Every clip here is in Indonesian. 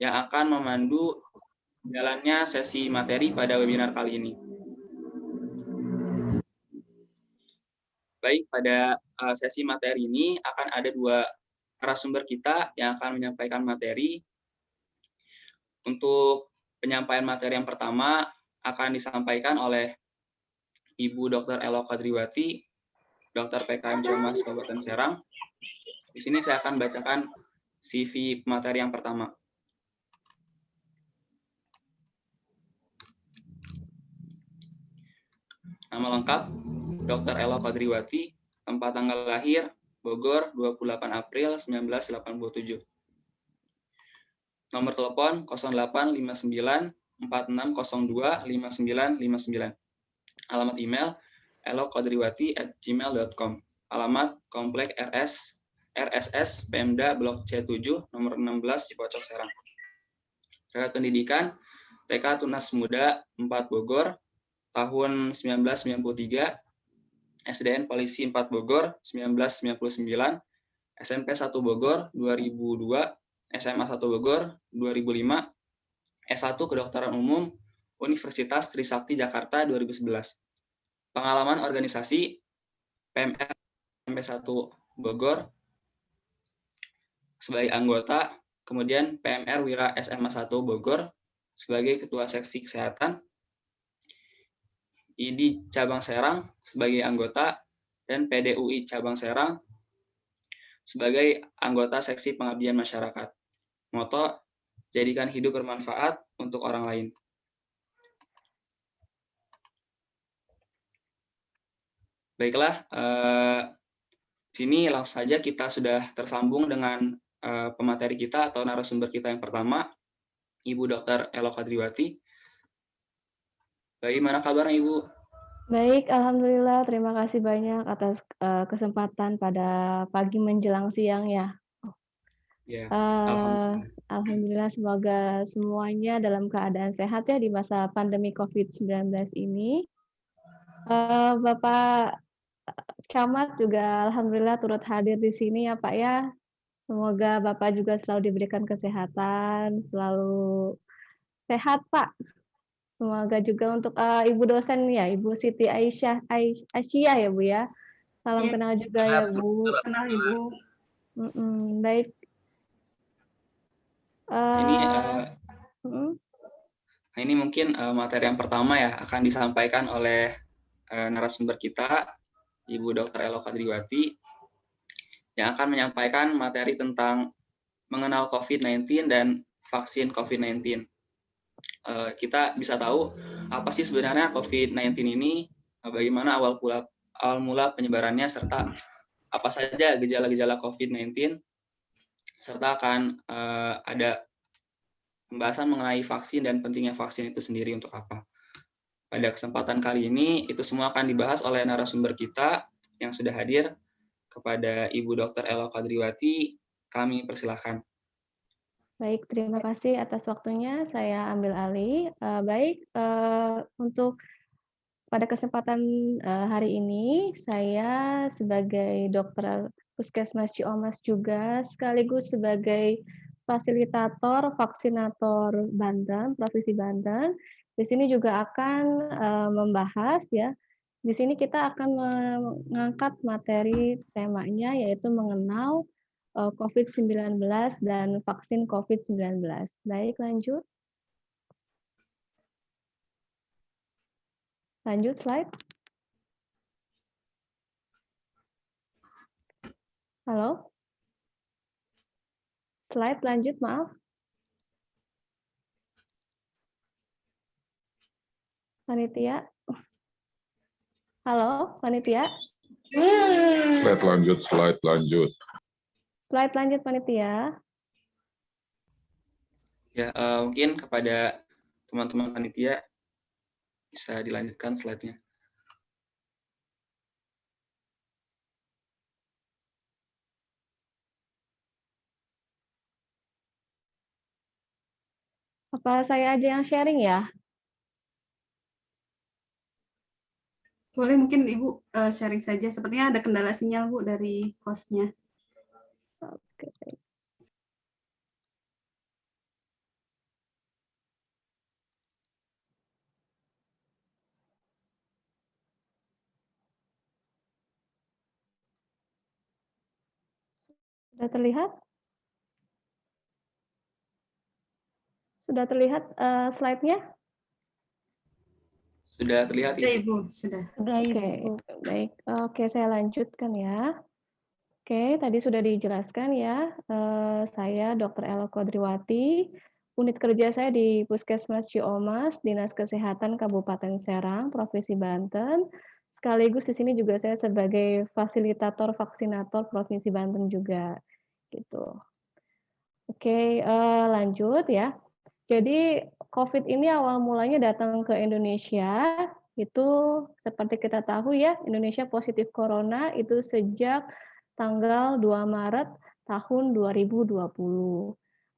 yang akan memandu jalannya sesi materi pada webinar kali ini. Baik, pada sesi materi ini akan ada 2 narasumber kita yang akan menyampaikan materi. Untuk penyampaian materi yang pertama akan disampaikan oleh Ibu Dr. Elo Kadriwati, Dr. PKM Camas Kabupaten Serang. Di sini saya akan bacakan CV materi yang pertama. Nama lengkap, Dr. Elo Kadriwati, tempat tanggal lahir, Bogor, 28 April 1987. Nomor telepon 0859 4602 5959. Alamat email elokadriwati@gmail.com. Alamat Komplek RSS Pemda Blok C7 nomor 16 Cipocok Serang. Riwayat pendidikan TK Tunas Muda 4 Bogor tahun 1993, SDN Polisi 4 Bogor 1999, SMP 1 Bogor 2002, SMA 1 Bogor 2005, S1 Kedokteran Umum Universitas Trisakti Jakarta 2011. Pengalaman organisasi PMR SMP 1 Bogor sebagai anggota, kemudian PMR Wira SMA 1 Bogor sebagai Ketua Seksi Kesehatan, ID Cabang Serang sebagai anggota, dan PDUI Cabang Serang sebagai anggota Seksi Pengabdian Masyarakat. Moto, jadikan hidup bermanfaat untuk orang lain. Baiklah, sini langsung saja kita sudah tersambung dengan pemateri kita atau narasumber kita yang pertama, Ibu Dr. Elo Kadriwati. Bagaimana kabarnya, Ibu? Baik, alhamdulillah. Terima kasih banyak atas kesempatan pada pagi menjelang siang ya. Ya, Alhamdulillah, semoga semuanya dalam keadaan sehat ya di masa pandemi COVID-19 ini. Bapak Camat juga alhamdulillah turut hadir di sini ya Pak ya. Semoga Bapak juga selalu diberikan kesehatan, selalu sehat Pak. Semoga juga untuk Ibu dosen ya, Ibu Siti Aisyah ya Bu ya. Salam kenal juga ya Bu. Kenal Ibu. Baik. Ini mungkin materi yang pertama ya akan disampaikan oleh narasumber kita, Ibu Dr. Elo Kadriwati, yang akan menyampaikan materi tentang mengenal COVID-19 dan vaksin COVID-19. Kita bisa tahu apa sih sebenarnya COVID-19 ini, bagaimana awal mula penyebarannya, serta apa saja gejala-gejala COVID-19, serta akan ada pembahasan mengenai vaksin dan pentingnya vaksin itu sendiri untuk apa. Pada kesempatan kali ini, itu semua akan dibahas oleh narasumber kita yang sudah hadir. Kepada Ibu Dr. Elo Kadriwati, kami persilahkan. Baik, terima kasih atas waktunya. Saya ambil alih. Untuk pada kesempatan hari ini, saya sebagai dokter Puskesmas Ciomas juga, sekaligus sebagai fasilitator vaksinator Banten, Provinsi Banten. Di sini juga akan membahas ya. Di sini kita akan mengangkat materi temanya yaitu mengenal COVID-19 dan vaksin COVID-19. Baik, lanjut. Lanjut slide. Halo? Slide lanjut, maaf. Panitia? Halo, panitia? Slide lanjut. Slide lanjut, panitia. Ya, mungkin kepada teman-teman panitia bisa dilanjutkan slide-nya. Apa saya aja yang sharing ya? Boleh mungkin Ibu sharing saja. Sepertinya ada kendala sinyal Bu dari host-nya. Oke. Sudah terlihat? Sudah terlihat slide-nya? Sudah terlihat Sudah, Ibu. Ibu, sudah. Oke, baik. Oke, saya lanjutkan ya. Oke, tadi sudah dijelaskan ya. Saya Dr. Elo Kodriwati. Unit kerja saya di Puskesmas Ciomas, Dinas Kesehatan Kabupaten Serang, Provinsi Banten. Sekaligus di sini juga saya sebagai fasilitator vaksinator Provinsi Banten juga, gitu. Oke, lanjut ya. Jadi COVID ini awal mulanya datang ke Indonesia, itu seperti kita tahu ya, Indonesia positif corona itu sejak tanggal 2 Maret tahun 2020.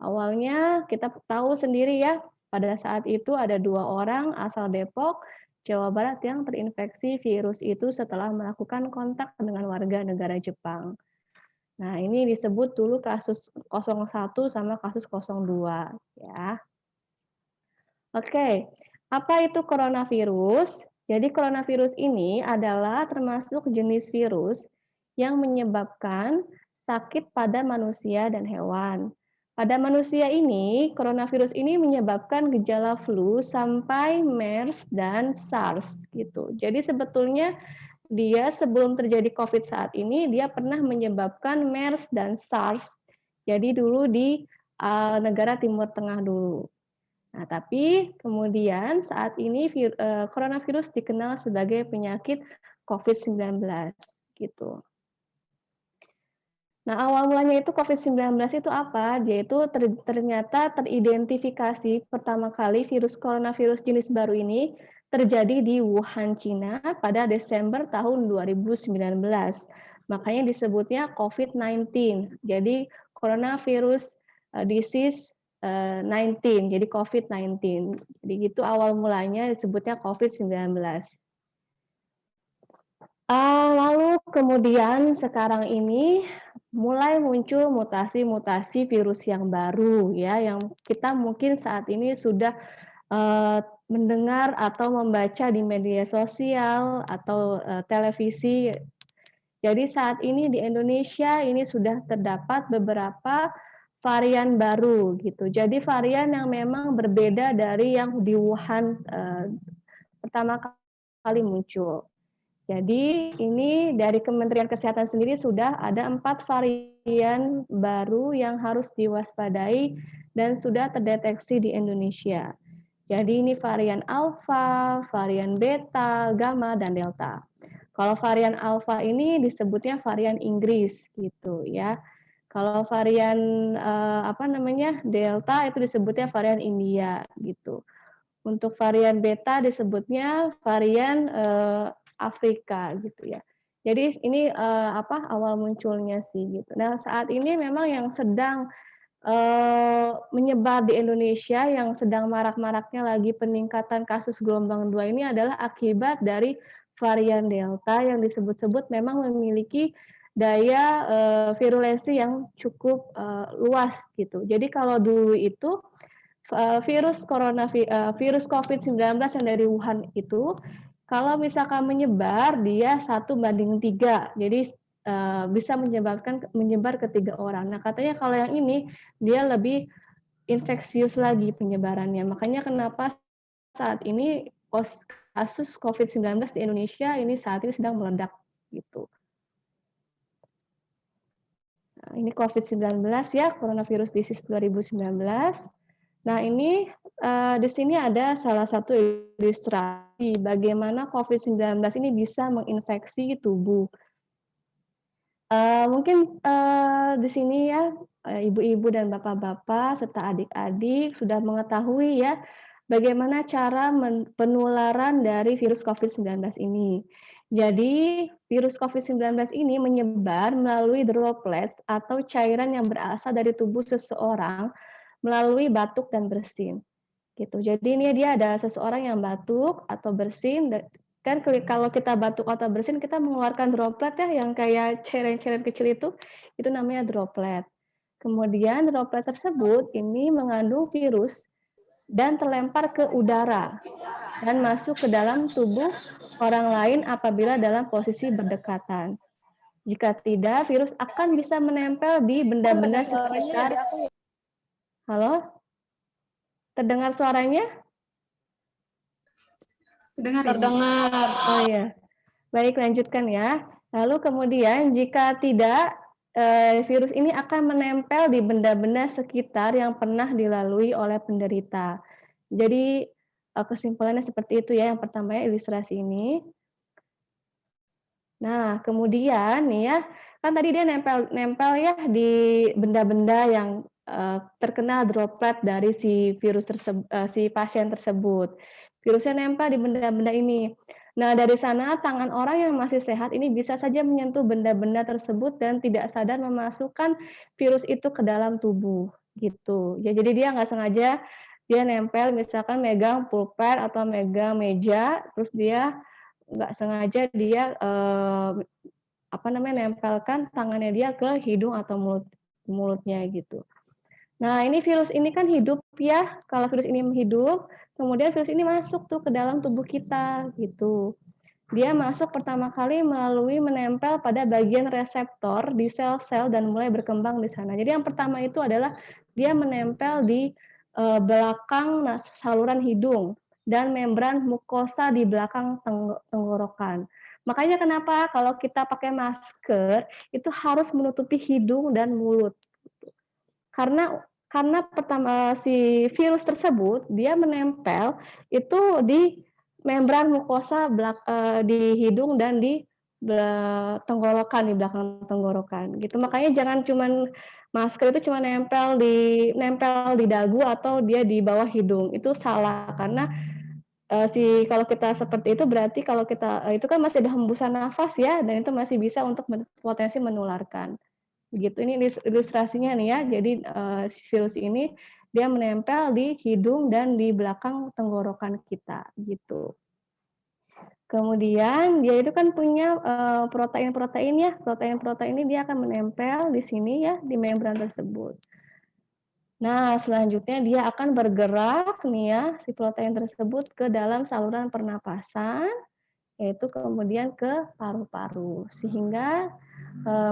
Awalnya kita tahu sendiri ya, pada saat itu ada 2 orang asal Depok, Jawa Barat yang terinfeksi virus itu setelah melakukan kontak dengan warga negara Jepang. Nah, ini disebut dulu kasus 01 sama kasus 02 ya. Oke, apa itu coronavirus? Jadi coronavirus ini adalah termasuk jenis virus yang menyebabkan sakit pada manusia dan hewan. Pada manusia ini, coronavirus ini menyebabkan gejala flu sampai MERS dan SARS gitu. Jadi sebetulnya dia sebelum terjadi COVID saat ini, dia pernah menyebabkan MERS dan SARS. Jadi dulu di negara Timur Tengah dulu. Nah, tapi kemudian saat ini coronavirus dikenal sebagai penyakit COVID-19 gitu. Nah, awal mulanya itu COVID-19 itu apa? Dia itu ternyata teridentifikasi pertama kali virus coronavirus jenis baru ini terjadi di Wuhan, Cina pada Desember tahun 2019. Makanya disebutnya COVID-19. Jadi coronavirus disease 19, jadi COVID-19. Jadi gitu awal mulanya disebutnya COVID-19. Lalu kemudian sekarang ini mulai muncul mutasi-mutasi virus yang baru ya, yang kita mungkin saat ini sudah mendengar atau membaca di media sosial atau televisi. Jadi saat ini di Indonesia ini sudah terdapat beberapa varian baru gitu. Jadi varian yang memang berbeda dari yang di Wuhan pertama kali muncul. Jadi ini dari Kementerian Kesehatan sendiri sudah ada 4 varian baru yang harus diwaspadai dan sudah terdeteksi di Indonesia. Jadi ini varian Alpha, varian Beta, Gamma, dan Delta. Kalau varian Alpha ini disebutnya varian Inggris gitu ya. Kalau varian Delta itu disebutnya varian India gitu. Untuk varian Beta disebutnya varian Afrika gitu ya. Jadi ini awal munculnya sih gitu. Nah, saat ini memang yang sedang menyebar di Indonesia, yang sedang marak-maraknya lagi peningkatan kasus gelombang 2 ini adalah akibat dari varian Delta yang disebut-sebut memang memiliki daya virulensi yang cukup luas gitu. Jadi kalau dulu itu virus COVID-19 yang dari Wuhan itu kalau misalkan menyebar dia 1:3, jadi bisa menyebar ke 3 orang. Nah, katanya kalau yang ini dia lebih infeksius lagi penyebarannya. Makanya kenapa saat ini kasus COVID-19 di Indonesia ini saat ini sedang meledak gitu. Nah, ini COVID-19 ya, coronavirus disease 2019. Nah, ini di sini ada salah satu ilustrasi bagaimana COVID-19 ini bisa menginfeksi tubuh. Mungkin di sini ya, ibu-ibu dan bapak-bapak serta adik-adik sudah mengetahui ya, bagaimana cara penularan dari virus COVID-19 ini. Jadi, virus COVID-19 ini menyebar melalui droplets atau cairan yang berasal dari tubuh seseorang melalui batuk dan bersin. Gitu. Jadi ini dia ada seseorang yang batuk atau bersin, kan kalau kita batuk atau bersin kita mengeluarkan droplet ya yang kayak cairan-cairan kecil itu namanya droplet. Kemudian droplet tersebut ini mengandung virus dan terlempar ke udara dan masuk ke dalam tubuh orang lain apabila dalam posisi berdekatan. Jika tidak, virus akan bisa menempel di benda-benda sekitar. Halo? Terdengar suaranya? Terdengar. Oh iya. Baik, lanjutkan ya. Lalu kemudian jika tidak, virus ini akan menempel di benda-benda sekitar yang pernah dilalui oleh penderita. Jadi, kesimpulannya seperti itu ya, yang pertama ya ilustrasi ini. Nah, kemudian nih ya, kan tadi dia nempel ya di benda-benda yang, terkena droplet dari si si pasien tersebut. Virusnya nempel di benda-benda ini. Nah, dari sana tangan orang yang masih sehat ini bisa saja menyentuh benda-benda tersebut dan tidak sadar memasukkan virus itu ke dalam tubuh, gitu. Ya jadi dia nggak sengaja dia nempel misalkan megang pulpen atau megang meja, terus dia nggak sengaja dia, nempelkan tangannya dia ke hidung atau mulutnya gitu. Nah, ini virus ini kan hidup ya, kalau virus ini hidup, kemudian virus ini masuk tuh ke dalam tubuh kita gitu. Dia masuk pertama kali melalui menempel pada bagian reseptor di sel-sel dan mulai berkembang di sana. Jadi yang pertama itu adalah dia menempel di belakang saluran hidung dan membran mukosa di belakang tenggorokan. Makanya kenapa kalau kita pakai masker itu harus menutupi hidung dan mulut. Karena pertama si virus tersebut dia menempel itu di membran mukosa di hidung dan di tenggorokan, di belakang tenggorokan gitu. Makanya jangan cuman masker itu cuma nempel di dagu atau dia di bawah hidung, itu salah karena, kalau kita seperti itu berarti kalau kita itu kan masih ada hembusan nafas ya dan itu masih bisa untuk potensi menularkan. Begitu, ini ilustrasinya nih ya. Jadi, si virus ini dia menempel di hidung dan di belakang tenggorokan kita, gitu. Kemudian dia itu kan punya, protein-protein ya, protein-protein ini dia akan menempel di sini ya, di membran tersebut. Nah, selanjutnya dia akan bergerak nih ya, si protein tersebut ke dalam saluran pernapasan, yaitu kemudian ke paru-paru, sehingga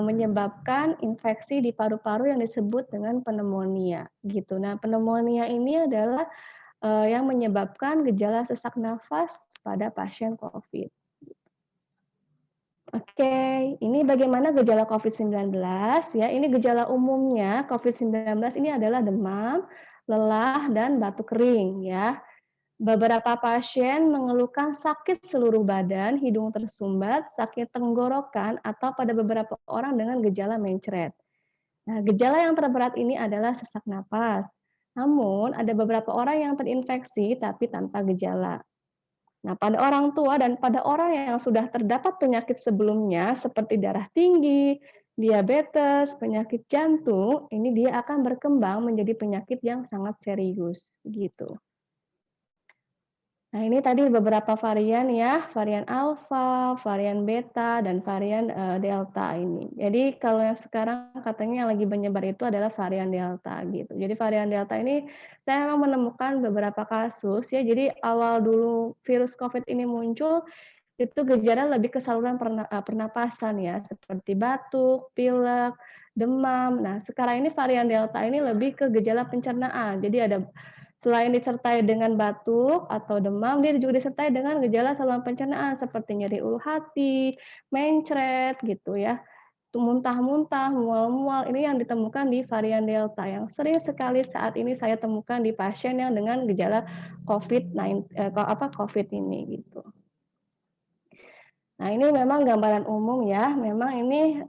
menyebabkan infeksi di paru-paru yang disebut dengan pneumonia, gitu. Nah, pneumonia ini adalah, yang menyebabkan gejala sesak nafas pada pasien COVID. Oke, ini bagaimana gejala COVID-19 ya, ini gejala umumnya COVID-19 ini adalah demam, lelah, dan batuk kering ya. Beberapa pasien mengeluhkan sakit seluruh badan, hidung tersumbat, sakit tenggorokan, atau pada beberapa orang dengan gejala mencret. Nah, gejala yang terberat ini adalah sesak napas. Namun, ada beberapa orang yang terinfeksi tapi tanpa gejala. Nah, pada orang tua dan pada orang yang sudah terdapat penyakit sebelumnya seperti darah tinggi, diabetes, penyakit jantung, ini dia akan berkembang menjadi penyakit yang sangat serius, gitu. Nah, ini tadi beberapa varian ya, varian alfa, varian beta, dan varian delta ini. Jadi kalau yang sekarang katanya yang lagi menyebar itu adalah varian delta gitu. Jadi varian delta ini saya memang menemukan beberapa kasus ya. Jadi awal dulu virus COVID ini muncul itu gejala lebih ke saluran pernapasan ya, seperti batuk, pilek, demam. Nah, sekarang ini varian delta ini lebih ke gejala pencernaan. Jadi ada selain disertai dengan batuk atau demam, dia juga disertai dengan gejala saluran pencernaan seperti nyeri ulu hati, mencret gitu ya, muntah-muntah, mual-mual, ini yang ditemukan di varian Delta yang sering sekali saat ini saya temukan di pasien yang dengan gejala COVID ini gitu. Nah, ini memang gambaran umum ya, memang ini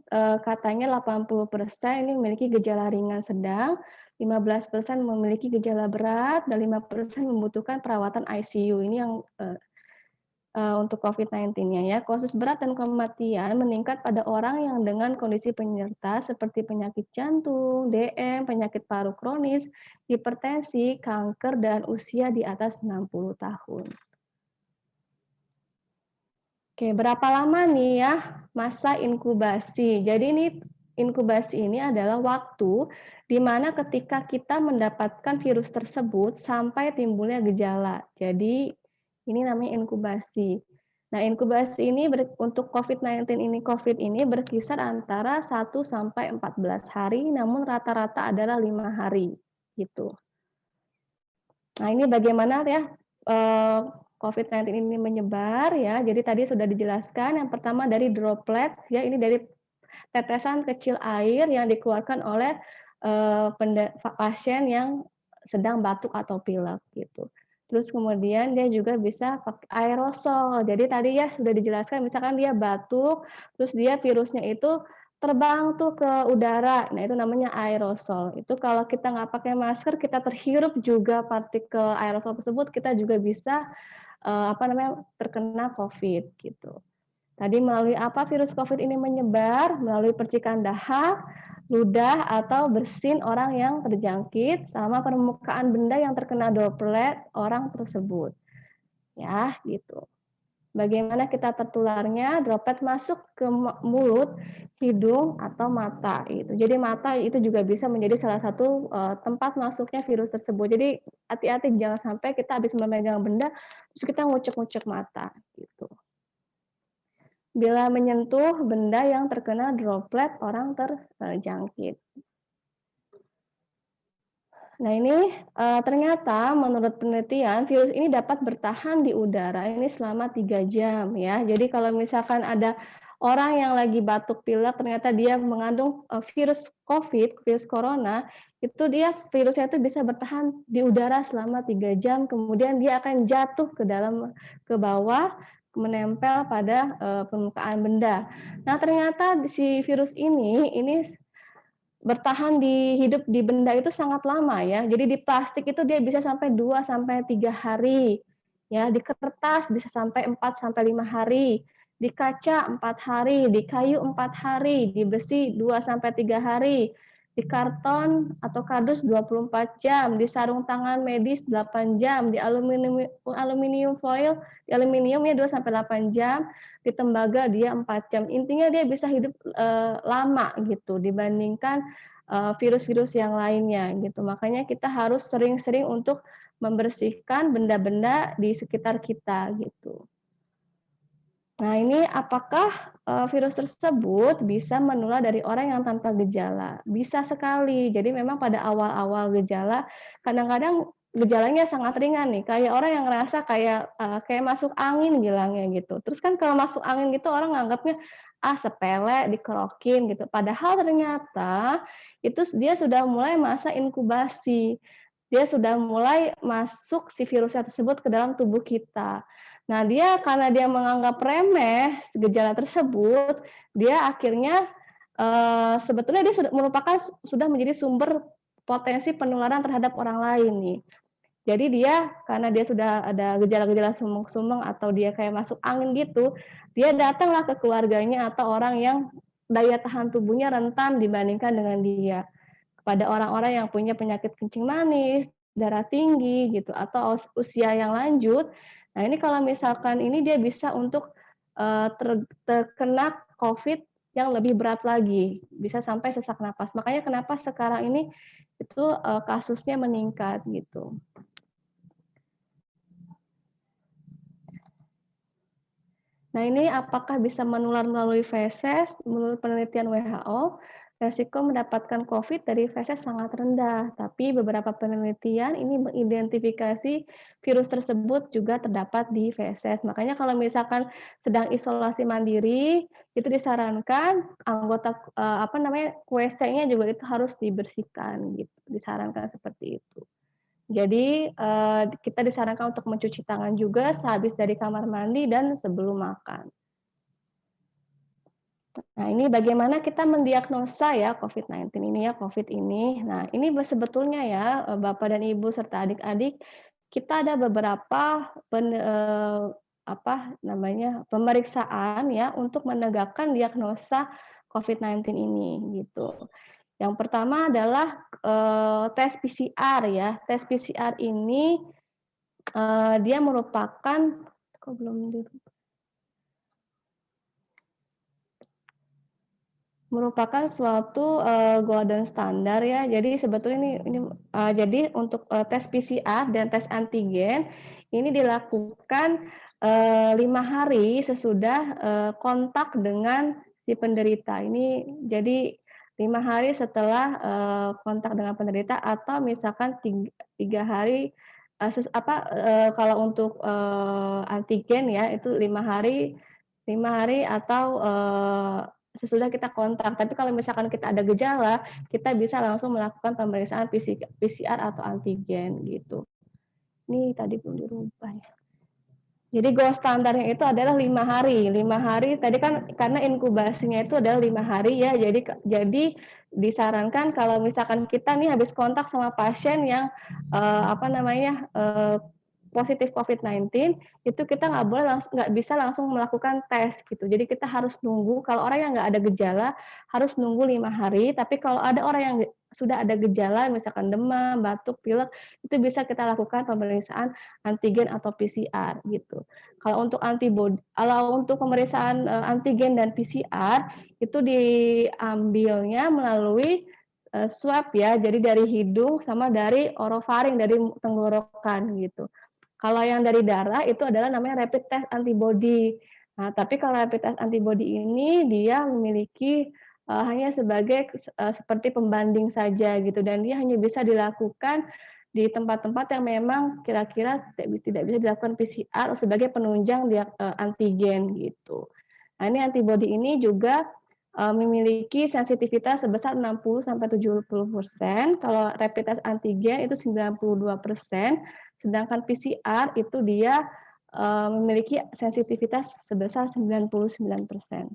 katanya 80% ini memiliki gejala ringan sedang, 15% memiliki gejala berat, dan 5% membutuhkan perawatan ICU. Ini yang untuk COVID-19-nya ya. Kasus berat dan kematian meningkat pada orang yang dengan kondisi penyerta seperti penyakit jantung, DM, penyakit paru kronis, hipertensi, kanker, dan usia di atas 60 tahun. Oke, berapa lama nih ya masa inkubasi? Jadi ini inkubasi ini adalah waktu di mana ketika kita mendapatkan virus tersebut sampai timbulnya gejala. Jadi ini namanya inkubasi. Nah, inkubasi ini untuk COVID ini berkisar antara 1 sampai 14 hari, namun rata-rata adalah 5 hari, gitu. Nah, ini bagaimana ya COVID-19 ini menyebar ya. Jadi tadi sudah dijelaskan, yang pertama dari droplet ya, ini dari tetesan kecil air yang dikeluarkan oleh pasien yang sedang batuk atau pilek gitu. Terus kemudian dia juga bisa pakai aerosol. Jadi tadi ya sudah dijelaskan, misalkan dia batuk, terus dia virusnya itu terbang tuh ke udara. Nah, itu namanya aerosol. Itu kalau kita nggak pakai masker, kita terhirup juga partikel aerosol tersebut, kita juga bisa terkena COVID gitu. Tadi melalui apa virus COVID ini menyebar? Melalui percikan dahak, ludah, atau bersin orang yang terjangkit sama permukaan benda yang terkena droplet orang tersebut. Ya, gitu. Bagaimana kita tertularnya? Droplet masuk ke mulut, hidung, atau mata. Gitu. Jadi mata itu juga bisa menjadi salah satu tempat masuknya virus tersebut. Jadi hati-hati jangan sampai kita habis memegang benda, terus kita ngucek-ngucek mata. Gitu. Bila menyentuh benda yang terkena droplet orang terjangkit. Nah ini ternyata menurut penelitian virus ini dapat bertahan di udara ini selama 3 jam ya. Jadi kalau misalkan ada orang yang lagi batuk pilek ternyata dia mengandung virus COVID, virus corona, itu virusnya itu bisa bertahan di udara selama 3 jam, kemudian dia akan jatuh ke bawah, menempel pada permukaan benda. Nah ternyata si virus ini bertahan hidup di benda itu sangat lama ya. Jadi di plastik itu dia bisa sampai 2 sampai 3 hari. Ya, di kertas bisa sampai 4 sampai 5 hari. Di kaca 4 hari, di kayu 4 hari, di besi 2 sampai 3 hari. Di karton atau kardus 24 jam, di sarung tangan medis 8 jam, di aluminium foil, di aluminium ya 2 sampai 8 jam, di tembaga dia 4 jam. Intinya dia bisa hidup lama gitu dibandingkan virus-virus yang lainnya gitu. Makanya kita harus sering-sering untuk membersihkan benda-benda di sekitar kita gitu. Nah, ini apakah virus tersebut bisa menular dari orang yang tanpa gejala? Bisa sekali. Jadi memang pada awal-awal gejala, kadang-kadang gejalanya sangat ringan nih, kayak orang yang ngerasa kayak masuk angin bilangnya gitu. Terus kan kalau masuk angin gitu orang nganggapnya sepele, dikerokin gitu. Padahal ternyata itu dia sudah mulai masa inkubasi. Dia sudah mulai masuk si virusnya tersebut ke dalam tubuh kita. Nah, karena dia menganggap remeh gejala tersebut, dia akhirnya sebetulnya dia sudah menjadi sumber potensi penularan terhadap orang lain nih. Jadi karena dia sudah ada gejala-gejala sumeng-sumeng atau dia kayak masuk angin gitu, dia datanglah ke keluarganya atau orang yang daya tahan tubuhnya rentan dibandingkan dengan dia. Kepada orang-orang yang punya penyakit kencing manis, darah tinggi gitu, atau usia yang lanjut. Nah, ini kalau misalkan ini dia bisa untuk terkena COVID yang lebih berat lagi, bisa sampai sesak napas. Makanya kenapa sekarang ini itu kasusnya meningkat gitu. Nah, ini apakah bisa menular melalui feses? Menurut penelitian WHO, resiko mendapatkan COVID dari feses sangat rendah, tapi beberapa penelitian ini mengidentifikasi virus tersebut juga terdapat di feses. Makanya kalau misalkan sedang isolasi mandiri, itu disarankan anggota WC-nya juga itu harus dibersihkan gitu. Disarankan seperti itu. Jadi kita disarankan untuk mencuci tangan juga sehabis dari kamar mandi dan sebelum makan. Nah, ini bagaimana kita mendiagnosa ya COVID-19 ini ya, COVID ini. Nah, ini sebetulnya ya Bapak dan Ibu serta adik-adik, kita ada beberapa pemeriksaan ya untuk menegakkan diagnosa COVID-19 ini gitu. Yang pertama adalah tes PCR ya. Tes PCR ini dia merupakan suatu golden standar ya. Jadi sebetulnya jadi untuk tes PCR dan tes antigen ini dilakukan 5 hari sesudah kontak dengan si penderita. Ini jadi 5 hari setelah kontak dengan penderita, atau misalkan 3 hari kalau untuk antigen ya itu 5 hari atau sesudah kita kontak. Tapi kalau misalkan kita ada gejala, kita bisa langsung melakukan pemeriksaan PCR atau antigen gitu. Ini tadi belum dirubah ya. Jadi gold standarnya itu adalah 5 hari. 5 hari tadi kan karena inkubasinya itu adalah 5 hari ya. Jadi disarankan kalau misalkan kita nih habis kontak sama pasien yang positif COVID-19, itu kita nggak bisa langsung melakukan tes gitu. Jadi kita harus nunggu, kalau orang yang nggak ada gejala harus nunggu 5 hari, tapi kalau ada orang yang sudah ada gejala, misalkan demam, batuk, pilek, itu bisa kita lakukan pemeriksaan antigen atau PCR gitu. Kalau untuk untuk pemeriksaan antigen dan PCR itu diambilnya melalui swab ya, jadi dari hidung sama dari orofaring, dari tenggorokan gitu. Kalau yang dari darah itu adalah namanya rapid test antibody. Nah, tapi kalau rapid test antibody ini dia memiliki hanya sebagai seperti pembanding saja gitu, dan dia hanya bisa dilakukan di tempat-tempat yang memang kira-kira tidak bisa dilakukan PCR sebagai penunjang antigen gitu. Nah, ini antibody ini juga memiliki sensitivitas sebesar 60-70%. Kalau rapid test antigen itu 92%. Sedangkan PCR itu dia memiliki sensitivitas sebesar 99%.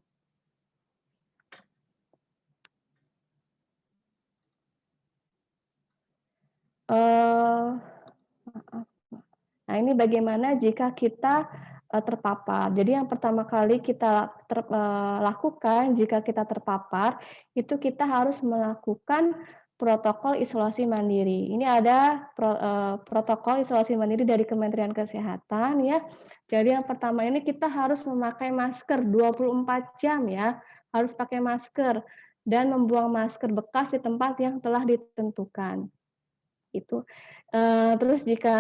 Nah, ini bagaimana jika kita terpapar. Jadi yang pertama kali kita lakukan jika kita terpapar, itu kita harus melakukan protokol isolasi mandiri. Ini ada protokol isolasi mandiri dari Kementerian Kesehatan ya. Jadi yang pertama ini kita harus memakai masker 24 jam ya, harus pakai masker dan membuang masker bekas di tempat yang telah ditentukan. Itu. Terus jika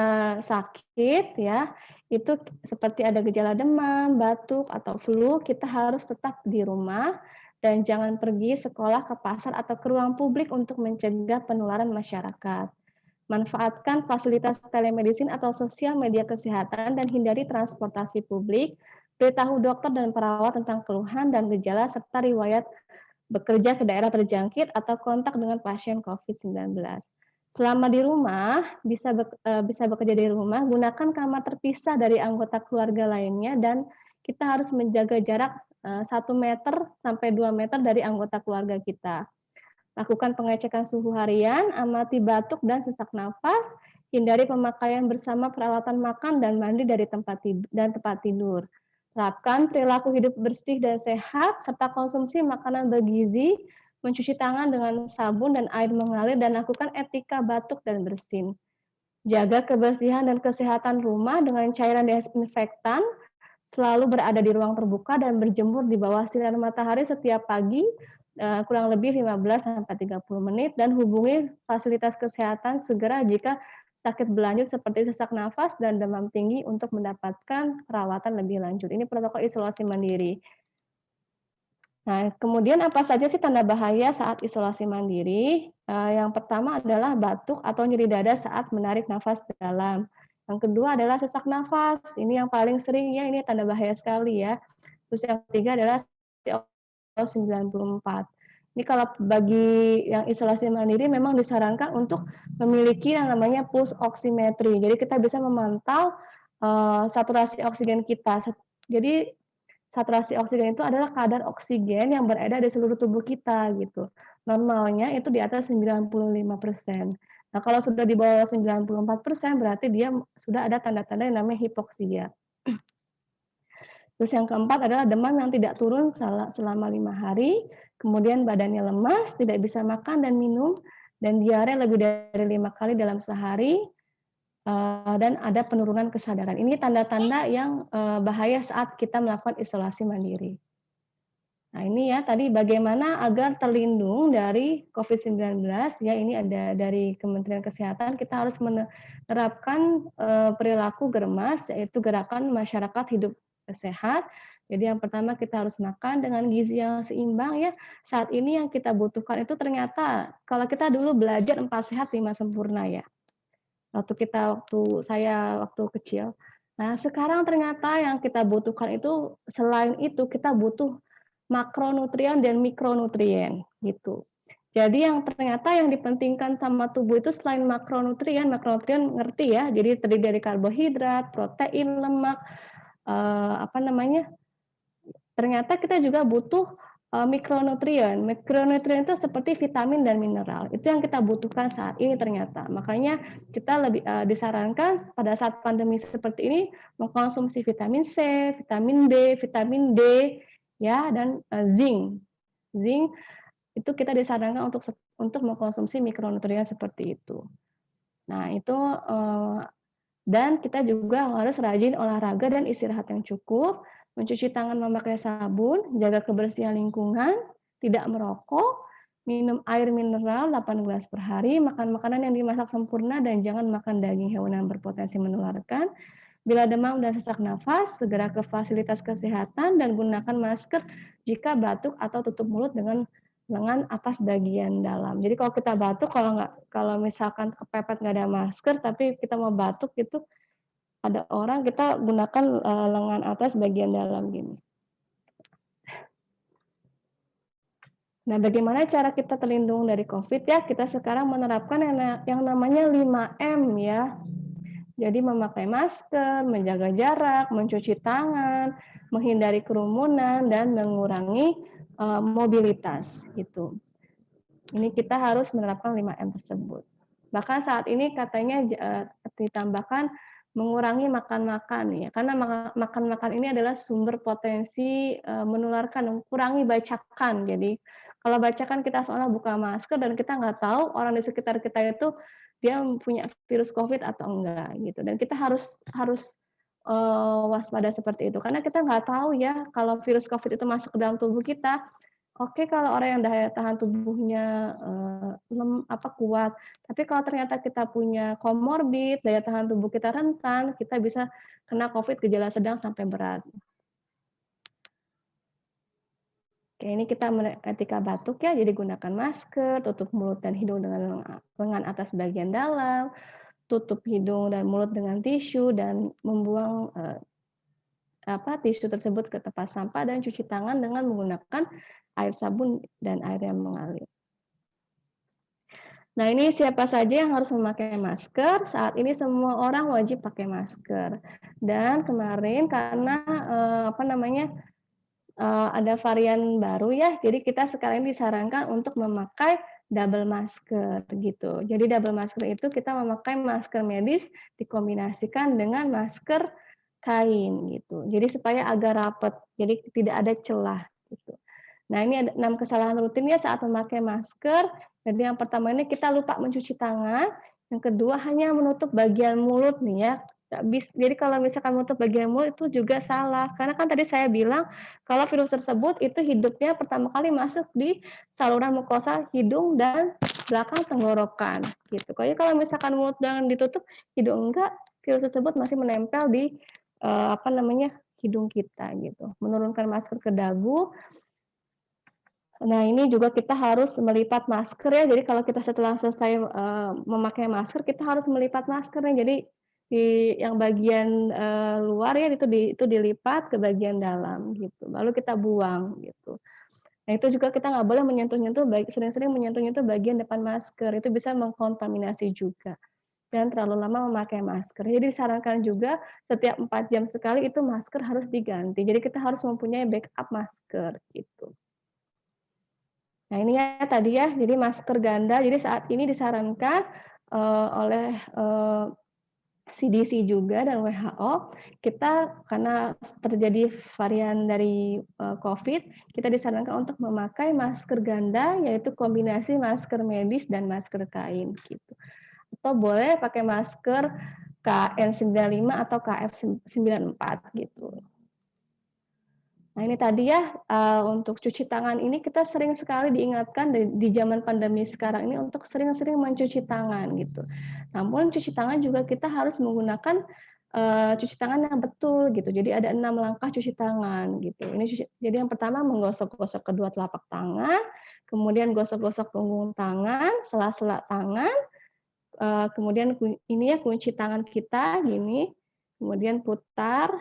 sakit ya, itu seperti ada gejala demam, batuk atau flu, kita harus tetap di rumah dan jangan pergi sekolah, ke pasar, atau ke ruang publik untuk mencegah penularan masyarakat. Manfaatkan fasilitas telemedicine atau sosial media kesehatan dan hindari transportasi publik. Beritahu dokter dan perawat tentang keluhan dan gejala serta riwayat bekerja ke daerah terjangkit atau kontak dengan pasien COVID-19. Selama di rumah, bisa bekerja di rumah, gunakan kamar terpisah dari anggota keluarga lainnya dan kita harus menjaga jarak 1 meter sampai 2 meter dari anggota keluarga kita. Lakukan pengecekan suhu harian, amati batuk dan sesak nafas, hindari pemakaian bersama peralatan makan dan mandi dari tempat tidur. Terapkan perilaku hidup bersih dan sehat, serta konsumsi makanan bergizi, mencuci tangan dengan sabun dan air mengalir, dan lakukan etika batuk dan bersin. Jaga kebersihan dan kesehatan rumah dengan cairan desinfektan, selalu berada di ruang terbuka dan berjemur di bawah sinar matahari setiap pagi, kurang lebih 15-30 menit, dan hubungi fasilitas kesehatan segera jika sakit berlanjut seperti sesak nafas dan demam tinggi untuk mendapatkan perawatan lebih lanjut. Ini protokol isolasi mandiri. Nah, kemudian apa saja sih tanda bahaya saat isolasi mandiri? Yang pertama adalah batuk atau nyeri dada saat menarik nafas dalam. Yang kedua adalah sesak nafas. Ini yang paling sering ya, ini tanda bahaya sekali ya. Terus yang ketiga adalah CO94. Ini kalau bagi yang isolasi mandiri memang disarankan untuk memiliki yang namanya pulse oximetry. Jadi kita bisa memantau saturasi oksigen kita. Jadi saturasi oksigen itu adalah kadar oksigen yang beredar di seluruh tubuh kita gitu. Normalnya itu di atas 95%. Nah, kalau sudah di bawah 94% berarti dia sudah ada tanda-tanda yang namanya hipoksia. Terus yang keempat adalah demam yang tidak turun selama 5 hari, kemudian badannya lemas, tidak bisa makan dan minum, dan diare lebih dari 5 kali dalam sehari, dan ada penurunan kesadaran. Ini tanda-tanda yang bahaya saat kita melakukan isolasi mandiri. Nah, ini ya tadi bagaimana agar terlindung dari COVID-19 ya, ini ada dari Kementerian Kesehatan, kita harus menerapkan perilaku GERMAS, yaitu Gerakan Masyarakat Hidup Sehat. Jadi yang pertama kita harus makan dengan gizi yang seimbang ya. Saat ini yang kita butuhkan itu ternyata kalau kita dulu belajar 4 sehat 5 sempurna ya. Waktu saya waktu kecil. Nah, sekarang ternyata yang kita butuhkan itu selain itu kita butuh makronutrien dan mikronutrien gitu. Jadi yang ternyata yang dipentingkan sama tubuh itu selain makronutrien ngerti ya, jadi terdiri dari karbohidrat, protein, lemak, ternyata kita juga butuh mikronutrien. Mikronutrien itu seperti vitamin dan mineral. Itu yang kita butuhkan saat ini ternyata. Makanya kita lebih disarankan pada saat pandemi seperti ini mengkonsumsi vitamin C, vitamin D, vitamin D, ya, dan zinc. Zinc itu kita disarankan untuk mengkonsumsi mikronutrien seperti itu. Nah, itu dan kita juga harus rajin olahraga dan istirahat yang cukup, mencuci tangan memakai sabun, jaga kebersihan lingkungan, tidak merokok, minum air mineral 8 gelas per hari, makan makanan yang dimasak sempurna dan jangan makan daging hewan yang berpotensi menularkan. Bila demam dan sesak nafas, segera ke fasilitas kesehatan dan gunakan masker jika batuk atau tutup mulut dengan lengan atas bagian dalam. Jadi kalau kita batuk, kalau misalkan kepepet nggak ada masker, tapi kita mau batuk itu ada orang kita gunakan lengan atas bagian dalam gini. Nah, bagaimana cara kita terlindung dari COVID ya? Kita sekarang menerapkan yang namanya 5M ya. Jadi memakai masker, menjaga jarak, mencuci tangan, menghindari kerumunan, dan mengurangi mobilitas gitu. Ini kita harus menerapkan 5M tersebut. Bahkan saat ini katanya ditambahkan mengurangi makan-makan ya, karena makan-makan ini adalah sumber potensi menularkan, kurangi bacakan. Jadi kalau bacakan kita seolah buka masker dan kita nggak tahu orang di sekitar kita itu dia punya virus COVID atau enggak gitu. Dan kita harus waspada seperti itu karena kita nggak tahu ya kalau virus COVID itu masuk ke dalam tubuh kita. Oke, kalau orang yang daya tahan tubuhnya kuat, tapi kalau ternyata kita punya komorbid, daya tahan tubuh kita rentan, kita bisa kena COVID gejala sedang sampai berat. Oke, ini kita ketika batuk ya, jadi gunakan masker, tutup mulut dan hidung dengan lengan atas bagian dalam, tutup hidung dan mulut dengan tisu dan membuang tisu tersebut ke tempat sampah dan cuci tangan dengan menggunakan air sabun dan air yang mengalir. Nah, ini siapa saja yang harus memakai masker? Saat ini semua orang wajib pakai masker. Dan kemarin karena ada varian baru ya, jadi kita sekarang disarankan untuk memakai double masker gitu. Jadi double masker itu kita memakai masker medis dikombinasikan dengan masker kain gitu. Jadi supaya agak rapat, jadi tidak ada celah gitu. Nah, ini ada 6 kesalahan rutin ya saat memakai masker. Jadi yang pertama ini kita lupa mencuci tangan, yang kedua hanya menutup bagian mulut nih ya. Jadi kalau misalkan menutup bagian mulut itu juga salah, karena kan tadi saya bilang kalau virus tersebut itu hidupnya pertama kali masuk di saluran mukosa hidung dan belakang tenggorokan gitu. Kalau misalkan mulut jangan ditutup, hidung enggak, virus tersebut masih menempel di hidung kita gitu. Menurunkan masker ke dagu. Nah, ini juga kita harus melipat masker ya. Jadi kalau kita setelah selesai memakai masker, kita harus melipat maskernya. Jadi di yang bagian luar ya itu dilipat ke bagian dalam gitu. Lalu kita buang gitu. Nah, itu juga kita nggak boleh menyentuh-nyentuh, sering-sering menyentuh-nyentuh bagian depan masker. Itu bisa mengkontaminasi juga. Dan terlalu lama memakai masker. Jadi disarankan juga setiap 4 jam sekali itu masker harus diganti. Jadi kita harus mempunyai backup masker gitu. Nah, ini ya tadi ya, jadi masker ganda. Jadi saat ini disarankan oleh CDC juga dan WHO, kita karena terjadi varian dari COVID, kita disarankan untuk memakai masker ganda, yaitu kombinasi masker medis dan masker kain gitu. Atau boleh pakai masker KN95 atau KF94 gitu. Nah ini tadi ya, untuk cuci tangan ini kita sering sekali diingatkan di zaman pandemi sekarang ini untuk sering-sering mencuci tangan gitu. Namun cuci tangan juga kita harus menggunakan cuci tangan yang betul gitu. Jadi ada 6 langkah cuci tangan gitu. Jadi yang pertama menggosok-gosok kedua telapak tangan, kemudian gosok-gosok punggung tangan, sela-sela tangan, kemudian ini ya kunci tangan kita gini, kemudian putar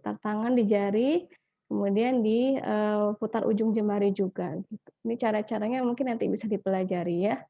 tangan di jari, kemudian diputar ujung jemari juga gitu. Ini cara-caranya mungkin nanti bisa dipelajari ya.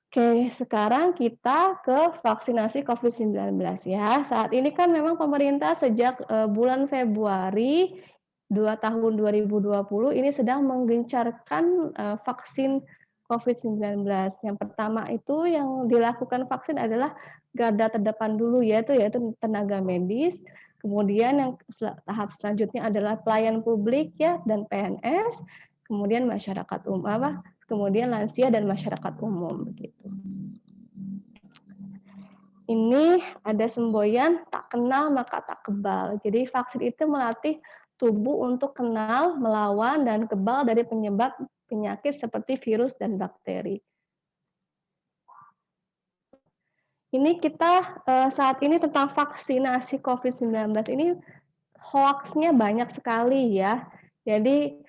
Oke, sekarang kita ke vaksinasi COVID-19 ya. Saat ini kan memang pemerintah sejak bulan Februari tahun 2020 ini sedang menggencarkan vaksin COVID-19. Yang pertama itu yang dilakukan vaksin adalah garda terdepan dulu yaitu tenaga medis. Kemudian yang tahap selanjutnya adalah pelayan publik ya dan PNS. Kemudian masyarakat umum kemudian lansia dan masyarakat umum begitu. Ini ada semboyan tak kenal maka tak kebal. Jadi vaksin itu melatih tubuh untuk kenal, melawan dan kebal dari penyebab penyakit seperti virus dan bakteri. Ini kita saat ini tentang vaksinasi COVID-19 ini hoax-nya banyak sekali ya. Jadi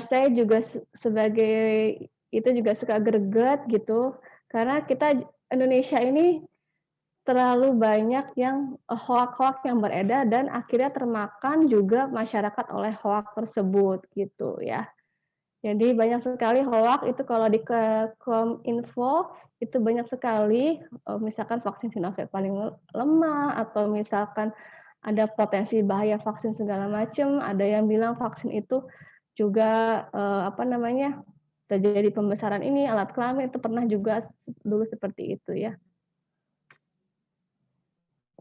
saya juga sebagai itu juga suka greget gitu karena kita Indonesia ini terlalu banyak yang hoax-hoax yang beredar dan akhirnya termakan juga masyarakat oleh hoax tersebut gitu ya. Jadi banyak sekali hoax itu kalau di Kominfo itu banyak sekali misalkan vaksin Sinovac paling lemah atau misalkan ada potensi bahaya vaksin segala macam, ada yang bilang vaksin itu juga terjadi pembesaran ini alat kelamin itu pernah juga dulu seperti itu ya.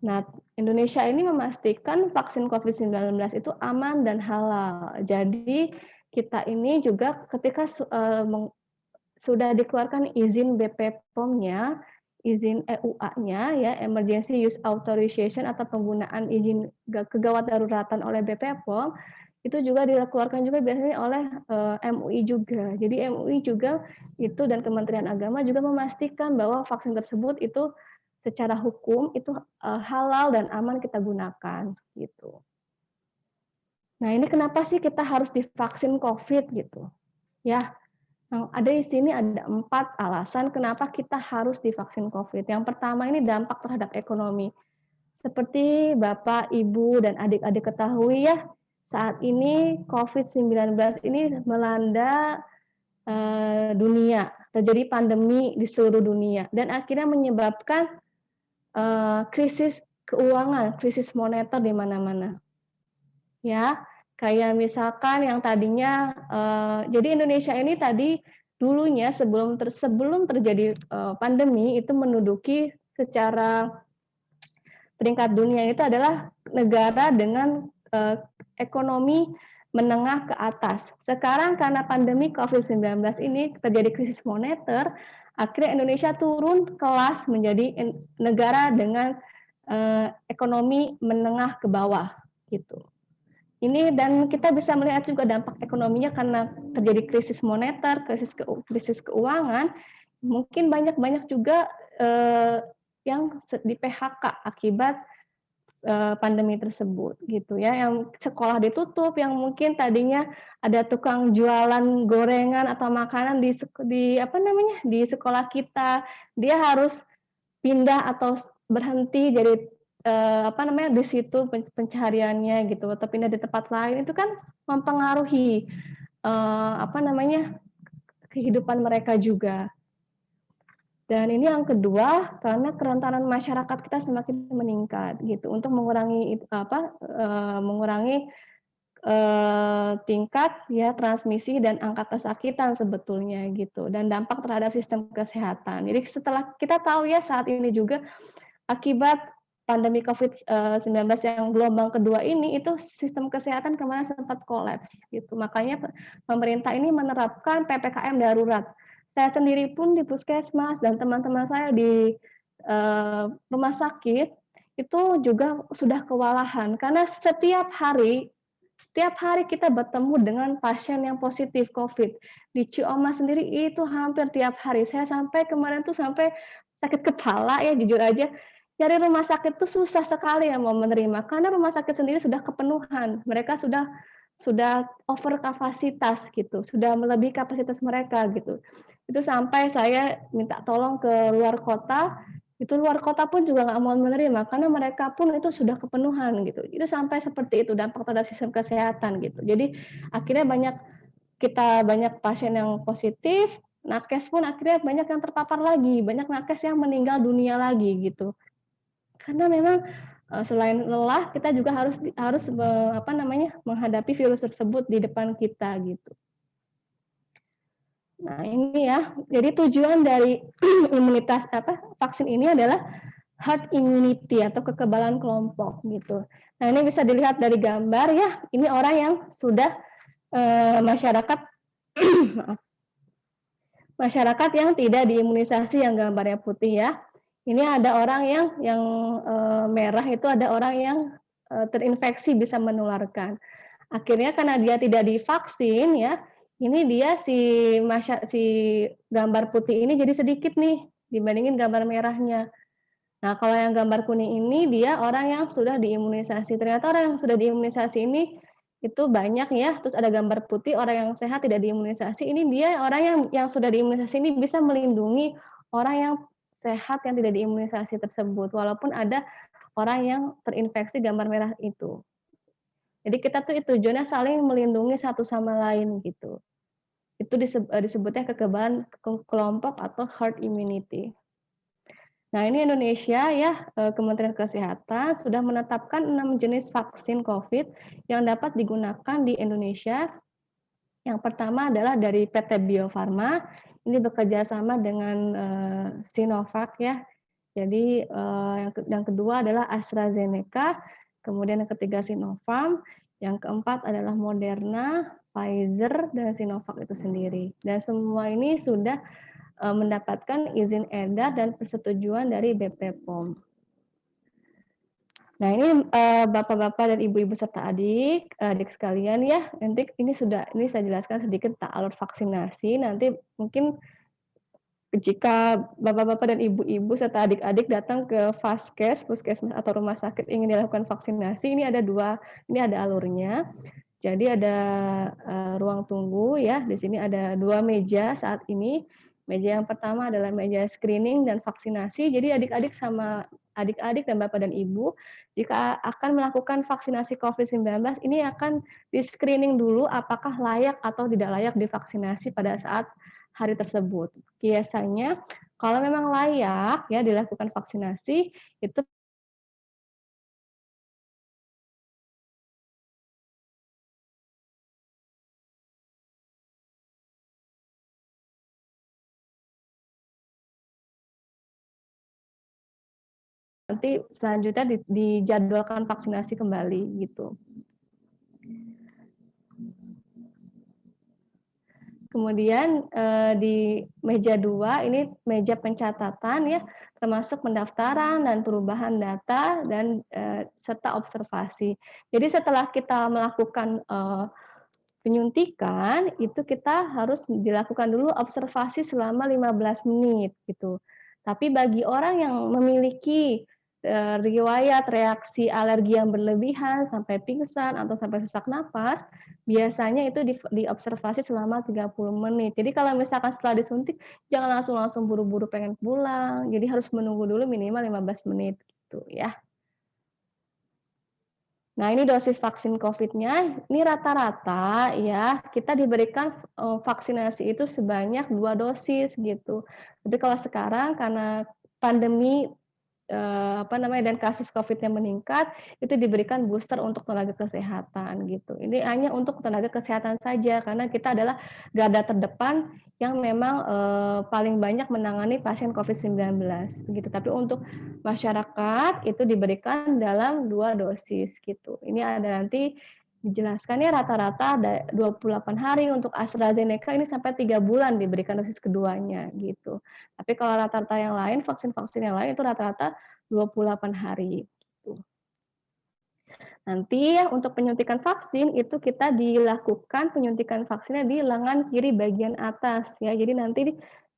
Nah, Indonesia ini memastikan vaksin COVID-19 itu aman dan halal. Jadi kita ini juga ketika sudah dikeluarkan izin BPOM-nya, izin EUA-nya ya, Emergency Use Authorization atau penggunaan izin kegawat daruratan oleh BPOM, itu juga dikeluarkan juga biasanya oleh MUI juga. Jadi MUI juga itu dan Kementerian Agama juga memastikan bahwa vaksin tersebut itu secara hukum itu halal dan aman kita gunakan gitu. Nah, ini kenapa sih kita harus divaksin COVID gitu? Ya, ada di sini ada 4 alasan kenapa kita harus divaksin COVID. Yang pertama ini dampak terhadap ekonomi. Seperti Bapak, Ibu, dan adik-adik ketahui ya, saat ini COVID-19 ini melanda dunia, terjadi pandemi di seluruh dunia, dan akhirnya menyebabkan krisis keuangan, krisis moneter di mana-mana. Ya, kayak misalkan yang tadinya, jadi Indonesia ini tadi dulunya sebelum terjadi pandemi itu menduduki secara peringkat dunia itu adalah negara dengan ekonomi menengah ke atas. Sekarang karena pandemi COVID-19 ini terjadi krisis moneter, akhirnya Indonesia turun kelas menjadi negara dengan ekonomi menengah ke bawah gitu. Ini dan kita bisa melihat juga dampak ekonominya karena terjadi krisis moneter, krisis keuangan, mungkin banyak juga yang di PHK akibat pandemi tersebut gitu ya, yang sekolah ditutup, yang mungkin tadinya ada tukang jualan gorengan atau makanan di sekolah kita, dia harus pindah atau berhenti jadi di situ pencahariannya gitu atau pindah di tempat lain, itu kan mempengaruhi kehidupan mereka juga. Dan ini yang kedua, karena kerentanan masyarakat kita semakin meningkat gitu untuk mengurangi tingkat ya transmisi dan angka kesakitan sebetulnya gitu, dan dampak terhadap sistem kesehatan. Jadi setelah kita tahu ya saat ini juga akibat pandemi COVID-19 yang gelombang kedua ini itu sistem kesehatan kemarin sempat kolaps gitu. Makanya pemerintah ini menerapkan PPKM darurat. Saya sendiri pun di puskesmas dan teman-teman saya di rumah sakit itu juga sudah kewalahan karena setiap hari Setiap hari kita bertemu dengan pasien yang positif COVID. Di Cioma sendiri itu hampir tiap hari. Saya sampai kemarin tuh sampai sakit kepala ya, jujur aja. Cari rumah sakit tuh susah sekali yang mau menerima, karena rumah sakit sendiri sudah kepenuhan. Mereka sudah over kapasitas gitu, sudah melebihi kapasitas mereka gitu. Itu sampai saya minta tolong ke luar kota, itu luar kota pun juga nggak mau menerima karena mereka pun itu sudah kepenuhan gitu. Itu sampai seperti itu dampak terhadap sistem kesehatan gitu. Jadi akhirnya banyak pasien yang positif, nakes pun akhirnya banyak yang terpapar lagi, banyak nakes yang meninggal dunia lagi gitu. Karena memang selain lelah, kita juga harus menghadapi virus tersebut di depan kita gitu. Nah ini ya, jadi tujuan dari vaksin ini adalah herd immunity atau kekebalan kelompok gitu. Nah ini bisa dilihat dari gambar ya, ini orang yang sudah masyarakat masyarakat yang tidak diimunisasi yang gambarnya putih ya. Ini ada orang yang merah itu ada orang yang terinfeksi bisa menularkan. Akhirnya karena dia tidak divaksin ya, ini dia si gambar putih ini jadi sedikit nih dibandingin gambar merahnya. Nah, kalau yang gambar kuning ini dia orang yang sudah diimunisasi. Ternyata orang yang sudah diimunisasi ini itu banyak ya. Terus ada gambar putih orang yang sehat tidak diimunisasi. Ini dia orang yang sudah diimunisasi ini bisa melindungi orang yang sehat yang tidak diimunisasi tersebut. Walaupun ada orang yang terinfeksi gambar merah itu. Jadi kita tuh tujuannya saling melindungi satu sama lain gitu. Itu disebutnya kekebalan kelompok atau herd immunity. Nah, ini Indonesia ya, Kementerian Kesehatan sudah menetapkan 6 jenis vaksin COVID yang dapat digunakan di Indonesia. Yang pertama adalah dari PT Bio Farma, ini bekerja sama dengan Sinovac ya. Jadi yang kedua adalah AstraZeneca, kemudian yang ketiga Sinopharm, yang keempat adalah Moderna, Pfizer, dan Sinovac itu sendiri. Dan semua ini sudah mendapatkan izin edar dan persetujuan dari BP POM. Nah ini bapak-bapak dan ibu-ibu serta adik sekalian ya. Nanti ini saya jelaskan sedikit tentang alur vaksinasi. Nanti mungkin jika bapak-bapak dan ibu-ibu serta adik-adik datang ke Vaskes, puskesmas atau rumah sakit ingin dilakukan vaksinasi, ini ada alurnya. Jadi ada ruang tunggu ya. Di sini ada 2 meja saat ini. Meja yang pertama adalah meja screening dan vaksinasi. Jadi adik-adik dan bapak dan ibu, jika akan melakukan vaksinasi COVID-19, ini akan di-screening dulu apakah layak atau tidak layak divaksinasi pada saat hari tersebut. Biasanya kalau memang layak ya dilakukan vaksinasi, itu nanti selanjutnya dijadwalkan vaksinasi kembali gitu. Kemudian di meja 2 ini meja pencatatan ya, termasuk pendaftaran dan perubahan data dan serta observasi. Jadi setelah kita melakukan penyuntikan, itu kita harus dilakukan dulu observasi selama 15 menit gitu. Tapi bagi orang yang memiliki riwayat reaksi alergi yang berlebihan sampai pingsan atau sampai sesak napas, biasanya itu diobservasi selama 30 menit. Jadi kalau misalkan setelah disuntik, jangan langsung buru-buru pengen pulang. Jadi harus menunggu dulu minimal 15 menit gitu ya. Nah, ini dosis vaksin COVID-nya, ini rata-rata ya, kita diberikan vaksinasi itu sebanyak 2 dosis gitu. Tapi kalau sekarang karena pandemi dan kasus COVID-nya meningkat, itu diberikan booster untuk tenaga kesehatan gitu. Ini hanya untuk tenaga kesehatan saja karena kita adalah garda terdepan yang memang paling banyak menangani pasien COVID-19 gitu. Tapi untuk masyarakat itu diberikan dalam 2 dosis gitu. Ini ada nanti dijelaskan ya rata-rata ada 28 hari untuk AstraZeneca ini sampai 3 bulan diberikan dosis keduanya gitu. Tapi kalau rata-rata yang lain, vaksin-vaksin yang lain itu rata-rata 28 hari. Gitu. Nanti untuk penyuntikan vaksin itu kita dilakukan penyuntikan vaksinnya di lengan kiri bagian atas ya. Jadi nanti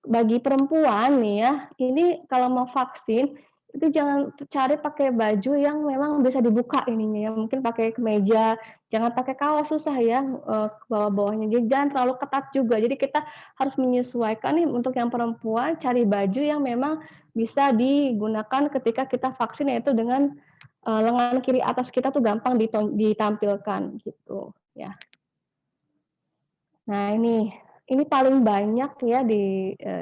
bagi perempuan nih ya, ini kalau mau vaksin itu jangan cari pakai baju yang memang bisa dibuka ininya ya. Mungkin pakai kemeja, jangan pakai kaos susah ya ke bawah-bawahnya. Jadi jangan terlalu ketat juga. Jadi kita harus menyesuaikan nih untuk yang perempuan cari baju yang memang bisa digunakan ketika kita vaksin yaitu dengan lengan kiri atas kita tuh gampang ditampilkan gitu ya. Nah ini paling banyak ya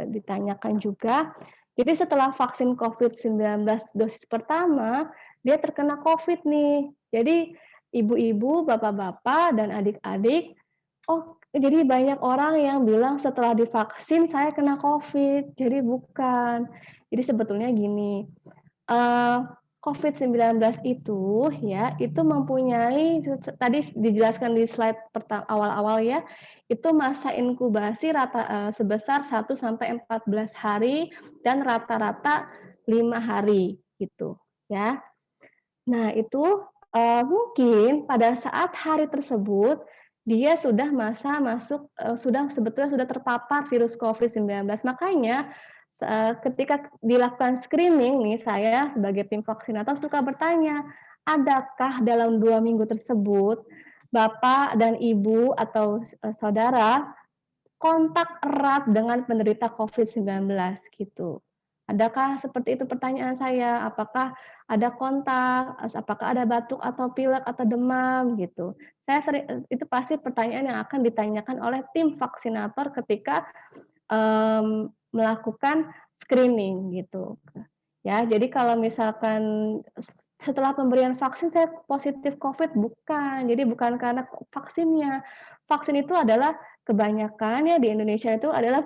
ditanyakan juga. Jadi setelah vaksin COVID-19 dosis pertama, dia terkena COVID nih. Jadi ibu-ibu, bapak-bapak, dan adik-adik, oh jadi banyak orang yang bilang setelah divaksin saya kena COVID. Jadi bukan. Jadi sebetulnya gini, COVID-19 itu ya, itu mempunyai tadi dijelaskan di slide awal-awal ya, itu masa inkubasi sebesar 1 sampai 14 hari dan rata-rata 5 hari gitu ya. Nah, itu mungkin pada saat hari tersebut dia sudah sebetulnya sudah terpapar virus COVID-19. Makanya ketika dilakukan screening nih, saya sebagai tim vaksinator suka bertanya, adakah dalam 2 minggu tersebut Bapak dan Ibu atau saudara kontak erat dengan penderita COVID-19 gitu. Adakah seperti itu pertanyaan saya? Apakah ada kontak, apakah ada batuk atau pilek atau demam gitu. Itu pasti pertanyaan yang akan ditanyakan oleh tim vaksinator ketika melakukan screening gitu. Ya, jadi kalau misalkan setelah pemberian vaksin saya positif COVID, bukan. Jadi bukan karena vaksinnya. Vaksin itu adalah kebanyakan ya di Indonesia itu adalah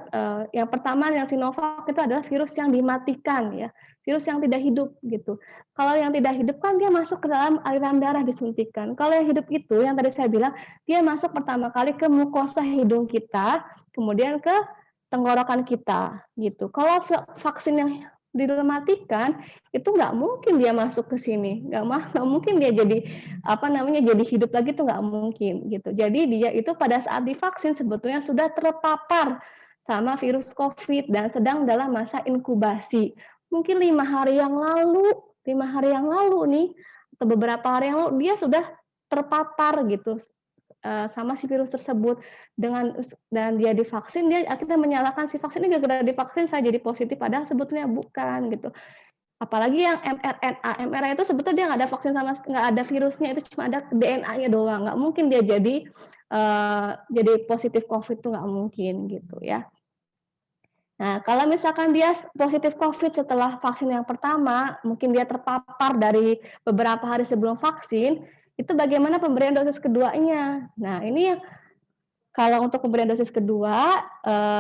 yang pertama yang Sinovac itu adalah virus yang dimatikan ya, virus yang tidak hidup gitu. Kalau yang tidak hidup kan dia masuk ke dalam aliran darah disuntikan. Kalau yang hidup itu yang tadi saya bilang dia masuk pertama kali ke mukosa hidung kita, kemudian ke tenggorokan kita gitu. Kalau vaksin yang dimatikan itu nggak mungkin dia masuk ke sini, nggak mungkin dia jadi jadi hidup lagi tuh nggak mungkin gitu. Jadi dia itu pada saat divaksin sebetulnya sudah terpapar sama virus COVID dan sedang dalam masa inkubasi. Mungkin 5 hari yang lalu nih atau beberapa hari yang lalu dia sudah terpapar gitu sama si virus tersebut dan dia divaksin, dia akhirnya menyalahkan si vaksin ini gara-gara divaksin saya jadi positif, padahal sebetulnya bukan gitu. Apalagi yang mRNA itu sebetulnya dia nggak ada vaksin nggak ada virusnya, itu cuma ada DNA-nya doang, nggak mungkin dia jadi positif COVID itu nggak mungkin gitu ya. Nah, kalau misalkan dia positif COVID setelah vaksin yang pertama, mungkin dia terpapar dari beberapa hari sebelum vaksin, itu bagaimana pemberian dosis keduanya? Nah, ini kalau untuk pemberian dosis kedua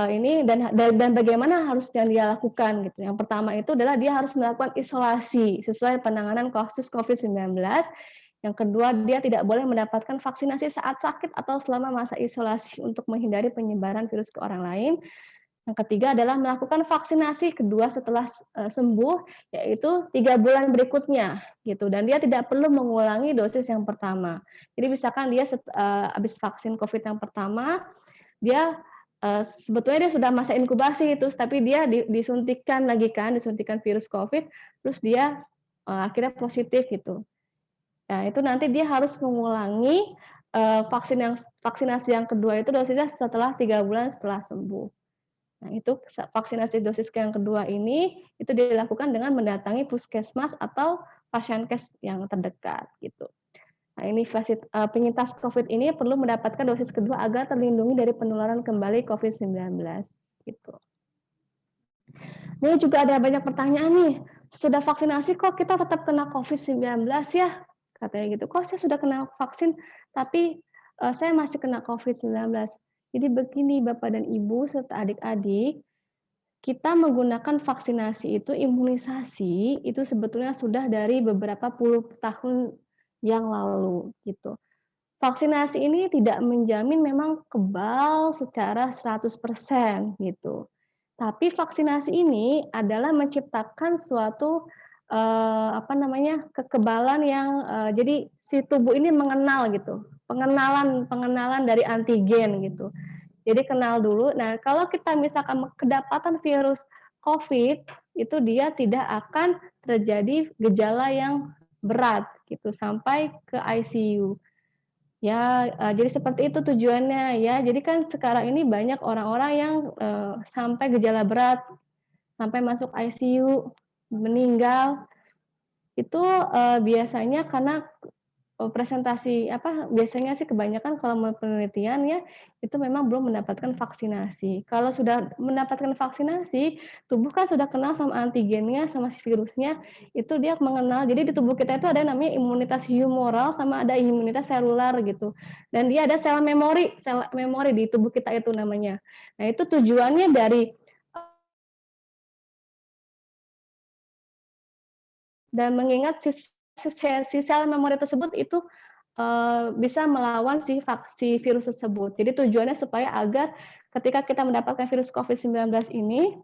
ini dan bagaimana harus yang dia lakukan gitu. Yang pertama itu adalah dia harus melakukan isolasi sesuai penanganan kasus COVID-19. Yang kedua, dia tidak boleh mendapatkan vaksinasi saat sakit atau selama masa isolasi untuk menghindari penyebaran virus ke orang lain. Yang ketiga adalah melakukan vaksinasi kedua setelah sembuh, yaitu 3 bulan berikutnya, gitu. Dan dia tidak perlu mengulangi dosis yang pertama. Jadi misalkan dia habis vaksin COVID yang pertama, dia sebetulnya dia sudah masa inkubasi itu, tapi dia disuntikan virus COVID, terus dia akhirnya positif gitu. Nah, itu nanti dia harus mengulangi vaksinasi yang kedua itu dosisnya setelah 3 bulan setelah sembuh. Nah, itu vaksinasi dosis yang kedua ini itu dilakukan dengan mendatangi puskesmas atau pasienkes yang terdekat gitu. Nah, ini penyintas COVID ini perlu mendapatkan dosis kedua agar terlindungi dari penularan kembali COVID-19 gitu. Ini juga ada banyak pertanyaan nih. Sudah vaksinasi kok kita tetap kena COVID-19 ya? Katanya gitu. Kok saya sudah kena vaksin tapi saya masih kena COVID-19. Jadi begini Bapak dan Ibu serta adik-adik, kita menggunakan vaksinasi itu, imunisasi itu sebetulnya sudah dari beberapa puluh tahun yang lalu gitu. Vaksinasi ini tidak menjamin memang kebal secara 100% gitu. Tapi vaksinasi ini adalah menciptakan suatu apa namanya, kekebalan yang jadi si tubuh ini mengenal gitu, pengenalan dari antigen gitu. Jadi kenal dulu. Nah, kalau kita misalkan kedapatan virus COVID, itu dia tidak akan terjadi gejala yang berat gitu sampai ke ICU. Ya, jadi seperti itu tujuannya ya. Jadi kan sekarang ini banyak orang-orang yang sampai gejala berat, sampai masuk ICU, meninggal. Itu biasanya karena presentasi biasanya sih kebanyakan kalau menurut penelitian ya, itu memang belum mendapatkan vaksinasi. Kalau sudah mendapatkan vaksinasi, tubuh kan sudah kenal sama antigennya, sama si virusnya, itu dia mengenal. Jadi di tubuh kita itu ada yang namanya imunitas humoral sama ada imunitas seluler gitu. Dan dia ada sel memori di tubuh kita itu namanya. Nah, itu tujuannya dari dan mengingat si sel memori tersebut itu bisa melawan si virus tersebut. Jadi tujuannya supaya agar ketika kita mendapatkan virus COVID-19 ini,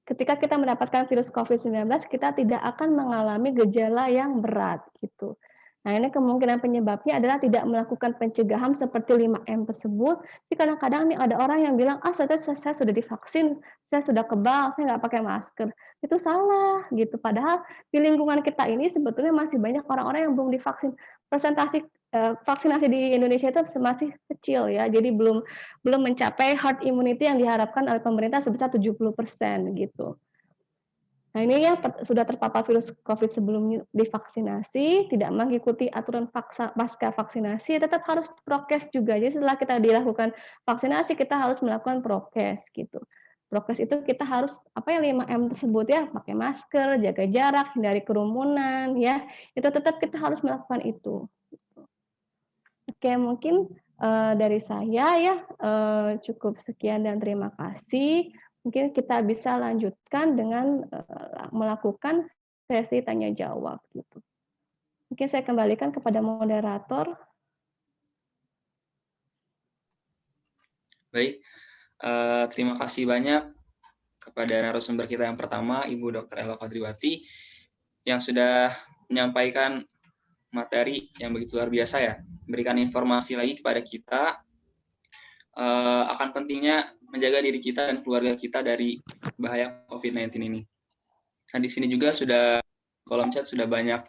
ketika kita mendapatkan virus COVID-19, kita tidak akan mengalami gejala yang berat gitu. Nah, ini kemungkinan penyebabnya adalah tidak melakukan pencegahan seperti 5M tersebut. Tapi kadang-kadang nih ada orang yang bilang, saya sudah divaksin, saya sudah kebal, saya nggak pakai masker. Itu salah gitu. Padahal di lingkungan kita ini sebetulnya masih banyak orang-orang yang belum divaksin. Presentasi vaksinasi di Indonesia itu masih kecil ya, jadi belum mencapai herd immunity yang diharapkan oleh pemerintah sebesar 70% gitu. Nah, ini ya sudah terpapar virus COVID sebelum divaksinasi, tidak mengikuti aturan pasca vaksinasi, tetap harus prokes juga. Jadi setelah kita dilakukan vaksinasi, kita harus melakukan prokes gitu. Prokes itu kita harus 5M tersebut ya, pakai masker, jaga jarak, hindari kerumunan ya. Itu tetap kita harus melakukan itu. Oke, mungkin dari saya ya cukup sekian dan terima kasih. Mungkin kita bisa lanjutkan dengan melakukan sesi tanya jawab gitu. Mungkin saya kembalikan kepada moderator. Baik, terima kasih banyak kepada narasumber kita yang pertama, Ibu Dr. Ella Fadriwati, yang sudah menyampaikan materi yang begitu luar biasa ya, memberikan informasi lagi kepada kita akan pentingnya menjaga diri kita dan keluarga kita dari bahaya COVID-19 ini. Nah, di sini juga sudah kolom chat sudah banyak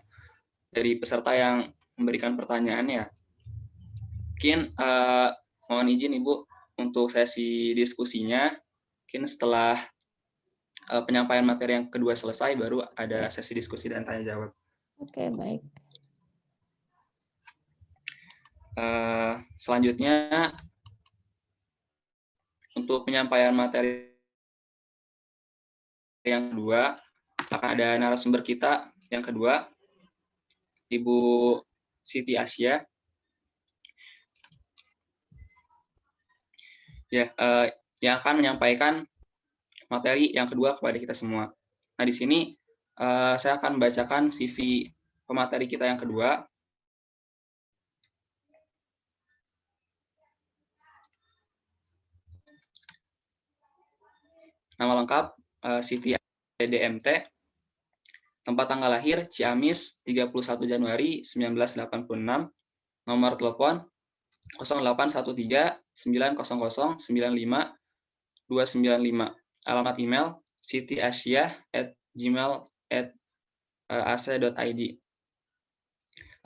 dari peserta yang memberikan pertanyaan ya. Mungkin mohon izin Ibu untuk sesi diskusinya, mungkin setelah penyampaian materi yang kedua selesai, baru ada sesi diskusi dan tanya jawab. Oke, baik. Selanjutnya, untuk penyampaian materi yang kedua, akan ada narasumber kita yang kedua, Ibu Siti Asia. Ya, yang akan menyampaikan materi yang kedua kepada kita semua. Nah, di sini saya akan membacakan CV pemateri kita yang kedua. Nama lengkap Siti DMT. Tempat tanggal lahir Ciamis 31 Januari 1986. Nomor telepon 0813 900 95 295. Alamat email sitiasia@gmail.ac.id.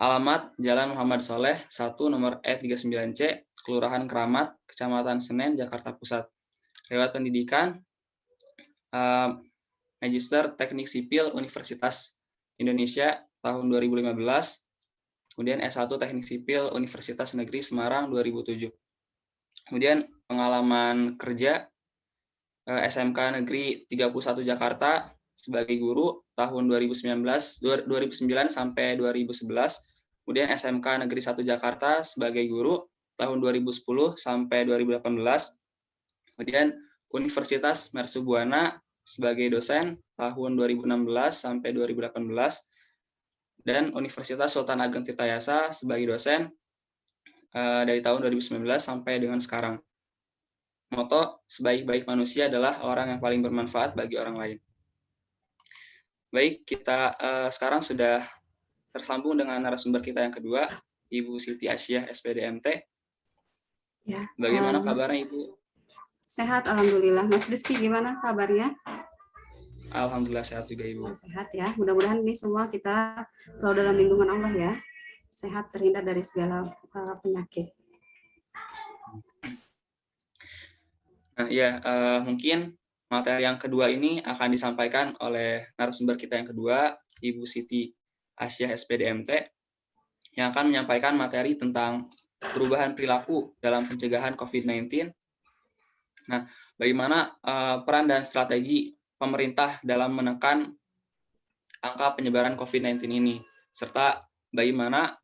Alamat Jalan Muhammad Soleh 1 nomor E39C, Kelurahan Keramat, Kecamatan Senen, Jakarta Pusat. Lewat pendidikan Magister Teknik Sipil Universitas Indonesia tahun 2015, kemudian S1 Teknik Sipil Universitas Negeri Semarang 2007. Kemudian pengalaman kerja SMK Negeri 31 Jakarta sebagai guru tahun 2009 sampai 2011. Kemudian SMK Negeri 1 Jakarta sebagai guru tahun 2010 sampai 2018. Kemudian Universitas Mercubuana sebagai dosen tahun 2016 sampai 2018, dan Universitas Sultan Ageng Tirtayasa sebagai dosen dari tahun 2019 sampai dengan sekarang. moto sebaik-baik manusia adalah orang yang paling bermanfaat bagi orang lain. Baik, kita sekarang sudah tersambung dengan narasumber kita yang kedua, Ibu Siti Asyah, SPD MT. Ya, Bagaimana kabarnya, Ibu? sehat, alhamdulillah. Mas Rizky, gimana kabarnya? Alhamdulillah sehat juga, Ibu. Sehat ya. Mudah-mudahan ini semua kita selalu dalam lindungan Allah ya. Sehat, terhindar dari segala penyakit. Nah, ya, mungkin materi yang kedua ini akan disampaikan oleh narasumber kita yang kedua, Ibu Siti Asyah, SPD MT, yang akan menyampaikan materi tentang perubahan perilaku dalam pencegahan COVID-19. Nah, bagaimana peran dan strategi pemerintah dalam menekan angka penyebaran COVID-19 ini, serta bagaimana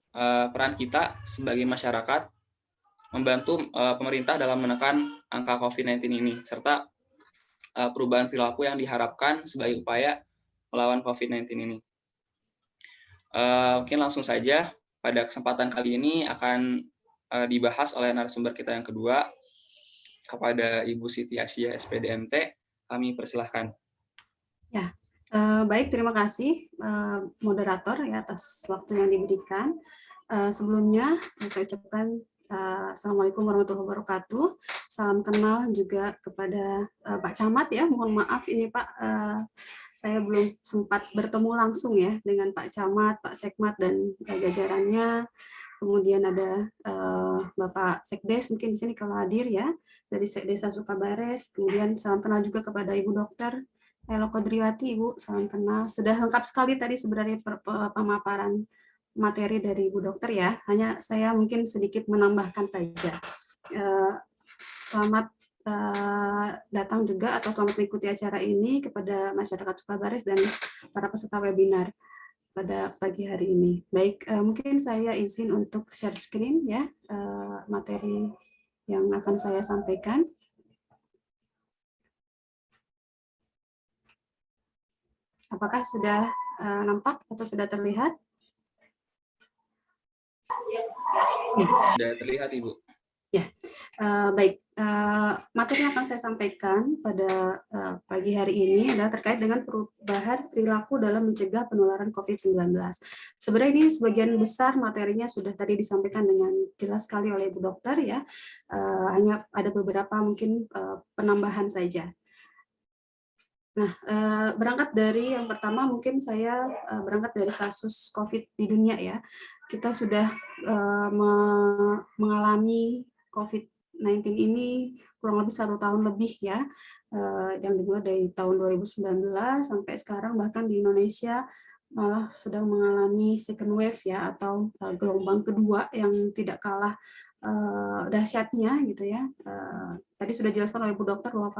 peran kita sebagai masyarakat membantu pemerintah dalam menekan angka COVID-19 ini, serta perubahan perilaku yang diharapkan sebagai upaya melawan COVID-19 ini. Mungkin langsung saja, pada kesempatan kali ini akan dibahas oleh narasumber kita yang kedua, kepada Ibu Siti Asyah, SPD MT. Kami persilahkan. Ya, baik, terima kasih moderator ya atas waktu yang diberikan. Sebelumnya saya ucapkan Assalamualaikum warahmatullahi wabarakatuh. Salam kenal juga kepada Pak Camat ya. Mohon maaf ini Pak, saya belum sempat bertemu langsung ya dengan Pak Camat, Pak Sekmat dan jajarannya. Kemudian ada Bapak Sekdes mungkin di sini kalau hadir ya dari Desa Sukabares. Kemudian salam kenal juga kepada Ibu Dokter Elo Qadriwati, Ibu, salam kenal. Sudah lengkap sekali tadi sebenarnya pemaparan materi dari Ibu Dokter ya. Hanya saya mungkin sedikit menambahkan saja. Selamat datang juga atau selamat mengikuti acara ini kepada masyarakat Sukabares dan para peserta webinar pada pagi hari ini. Baik, mungkin saya izin untuk share screen ya materi yang akan saya sampaikan. Apakah sudah nampak atau sudah terlihat? Sudah terlihat, Ibu. Ya, baik. Materi yang akan saya sampaikan pada pagi hari ini adalah terkait dengan perubahan perilaku dalam mencegah penularan COVID-19. Sebenarnya ini sebagian besar materinya sudah tadi disampaikan dengan jelas sekali oleh Ibu Dokter ya. Hanya ada beberapa mungkin penambahan saja. Nah, berangkat dari yang pertama mungkin saya berangkat dari kasus COVID di dunia ya. Kita sudah mengalami COVID-19 ini kurang lebih 1 tahun lebih ya, yang dimulai dari tahun 2019 sampai sekarang, bahkan di Indonesia malah sedang mengalami second wave ya, atau gelombang kedua yang tidak kalah dahsyatnya gitu ya. Tadi sudah dijelaskan oleh Bu Dokter bahwa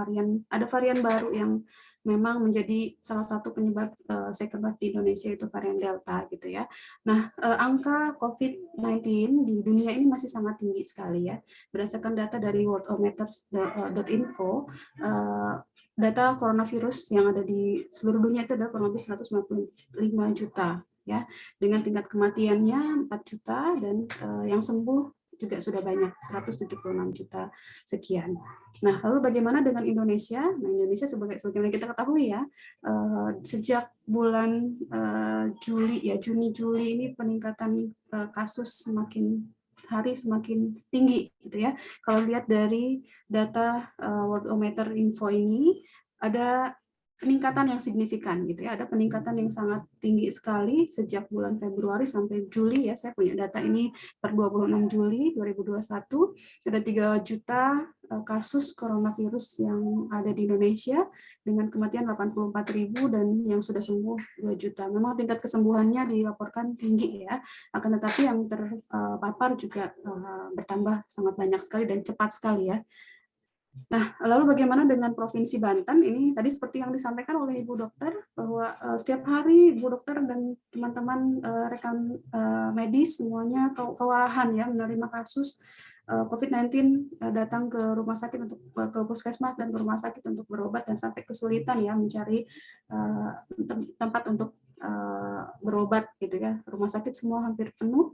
ada varian baru yang memang menjadi salah satu penyebab second wave di Indonesia, itu varian Delta gitu ya. Nah, angka COVID-19 di dunia ini masih sangat tinggi sekali ya. Berdasarkan data dari worldometers.info, data coronavirus yang ada di seluruh dunia itu adalah kurang lebih 195 juta ya, dengan tingkat kematiannya 4 juta dan yang sembuh juga sudah banyak, 176 juta sekian. Nah, lalu bagaimana dengan Indonesia? Nah, Indonesia sebagaimana kita ketahui ya, sejak bulan Juni-Juli ini peningkatan kasus semakin hari semakin tinggi gitu ya. Kalau lihat dari data Worldometer Info ini, ada peningkatan yang signifikan gitu ya, ada peningkatan yang sangat tinggi sekali sejak bulan Februari sampai Juli ya. Saya punya data ini per 26 Juli 2021, ada 3 juta kasus coronavirus yang ada di Indonesia dengan kematian 84.000 dan yang sudah sembuh 2 juta. Memang tingkat kesembuhannya dilaporkan tinggi ya, akan tetapi yang terpapar juga bertambah sangat banyak sekali dan cepat sekali ya. Nah, lalu bagaimana dengan Provinsi Banten? Ini tadi seperti yang disampaikan oleh Ibu Dokter, bahwa setiap hari Ibu Dokter dan teman-teman rekan medis semuanya kewalahan ya menerima kasus COVID-19 datang ke rumah sakit, untuk ke puskesmas dan ke rumah sakit untuk berobat, dan sampai kesulitan ya mencari tempat untuk berobat gitu ya. Rumah sakit semua hampir penuh.